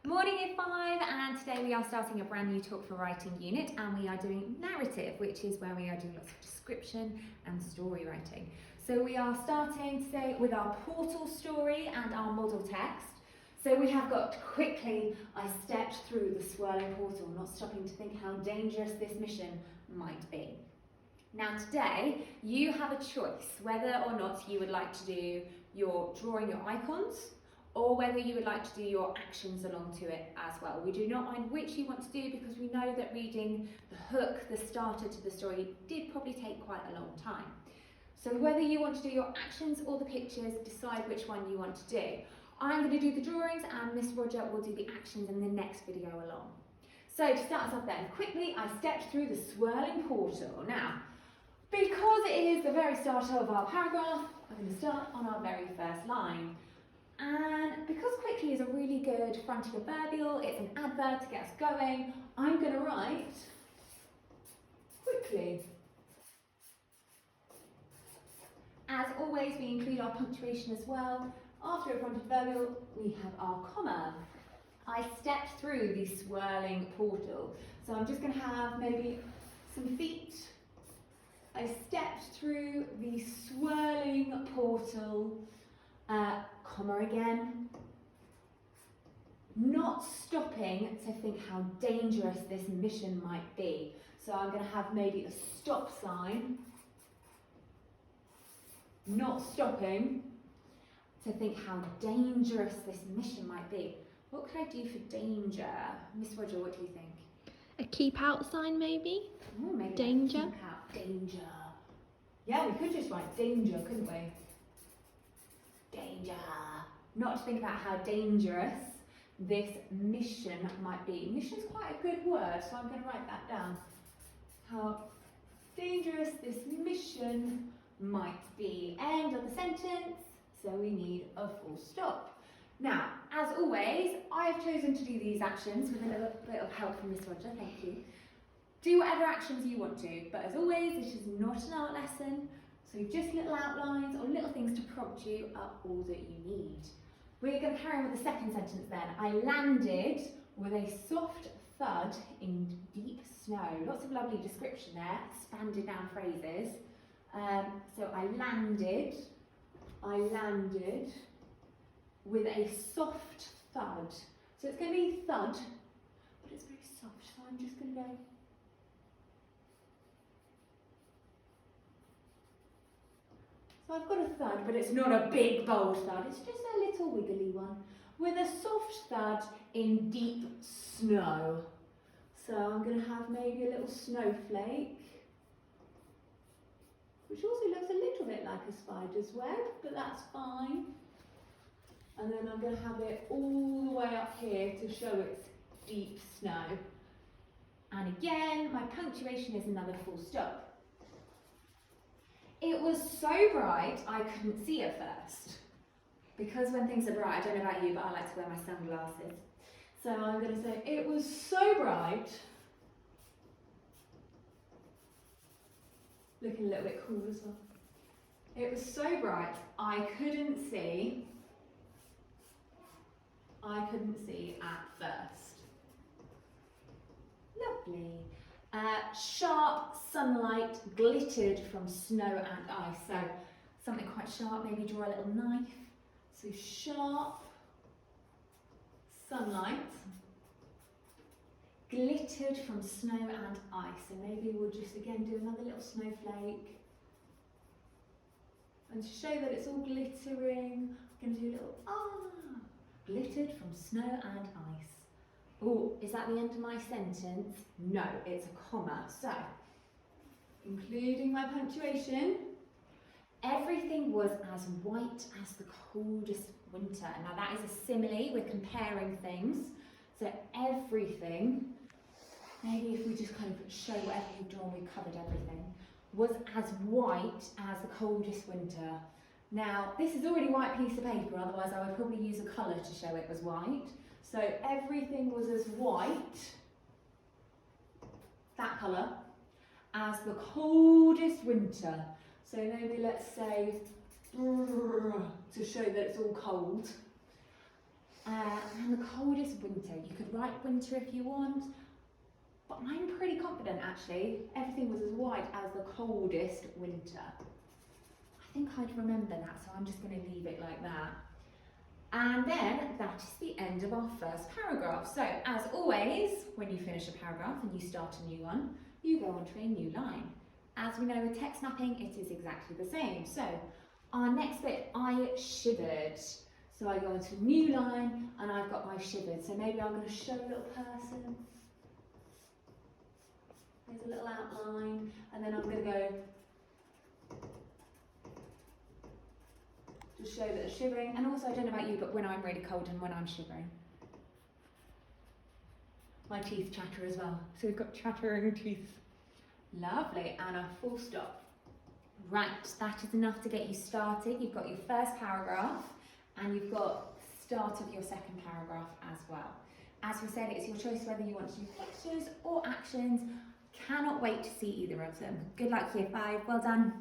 Morning Year 5, and today we are starting a brand new Talk for Writing unit, and we are doing narrative, which is where we are doing lots of description and story writing. So we are starting today with our portal story and our model text. So we have got quickly, I stepped through the swirling portal, not stopping to think how dangerous this mission might be. Now today, you have a choice whether or not you would like to do drawing your icons, or whether you would like to do your actions along to it as well. We do not mind which you want to do because we know that reading the hook, the starter to the story, did probably take quite a long time. So whether you want to do your actions or the pictures, decide which one you want to do. I'm going to do the drawings and Miss Roger will do the actions in the next video along. So to start us off then, quickly I stepped through the swirling portal. Now, because it is the very start of our paragraph, I'm going to start on our very first line. And because quickly is a really good fronting adverbial, it's an adverb to get us going, I'm going to write quickly. As always, we include our punctuation as well. After a fronted adverbial, we have our comma. I stepped through the swirling portal. So I'm just going to have maybe some feet. I stepped through the swirling portal. Comma again, not stopping to think how dangerous this mission might be. So I'm going to have maybe a stop sign, not stopping to think how dangerous this mission might be. What could I do for danger? Miss Roger, what do you think? A keep out sign maybe? Oh, maybe danger. Keep out, danger. Yeah, we could just write danger, couldn't we? Danger. Not to think about how dangerous this mission might be. Mission's quite a good word, so I'm going to write that down. How dangerous this mission might be. End of the sentence, so we need a full stop. Now, as always, I've chosen to do these actions with a little bit of help from Miss Roger, thank you. Do whatever actions you want to, but as always, this is not an art lesson. So just little outlines or little things to prompt you are all that you need. We're going to carry on with the second sentence then. I landed with a soft thud in deep snow. Lots of lovely description there, expanded down phrases. So I landed with a soft thud. So it's going to be thud, but it's very soft. So I'm just going to go. So I've got a thud, but it's not a big, bold thud. It's just a little wiggly one with a soft thud in deep snow. So I'm going to have maybe a little snowflake, which also looks a little bit like a spider's web, but that's fine. And then I'm going to have it all the way up here to show it's deep snow. And again, my punctuation is another full stop. It was so bright I couldn't see at first. Because when things are bright, I don't know about you, but I like to wear my sunglasses. So I'm going to say, it was so bright. Looking a little bit cool as well. It was so bright I couldn't see at first. Lovely. Sharp sunlight glittered from snow and ice. So something quite sharp, maybe draw a little knife. So sharp sunlight glittered from snow and ice. And maybe we'll just again do another little snowflake. And to show that it's all glittering, I'm going to do a little glittered from snow and ice. Oh, is that the end of my sentence? No, it's a comma. So, including my punctuation, everything was as white as the coldest winter. Now that is a simile, we're comparing things. So everything, maybe if we just kind of show whatever we've drawn, we've covered everything, was as white as the coldest winter. Now, this is already a white piece of paper, otherwise I would probably use a colour to show it was white. So everything was as white, that colour, as the coldest winter. So maybe let's say to show that it's all cold. And the coldest winter. winter. You could write winter if you want, but I'm pretty confident actually everything was as white as the coldest winter. I think I'd remember that, so I'm just going to leave it like that. And then that is the end of our first paragraph. So as always, when you finish a paragraph and you start a new one, you go on to a new line. As we know with text mapping, it is exactly the same. So our next bit, I shivered. So I go into a new line and I've got my shivered. So maybe I'm going to show a little person. There's a little outline, and then I'm going to go to show that they're shivering. And also, I don't know about you, but when I'm really cold and when I'm shivering, my teeth chatter as well. So we've got chattering teeth. Lovely, and a full stop. Right, that is enough to get you started. You've got your first paragraph and you've got the start of your second paragraph as well. As we said, it's your choice whether you want to do pictures or actions. Cannot wait to see either of them. Good luck, Year 5. Well done.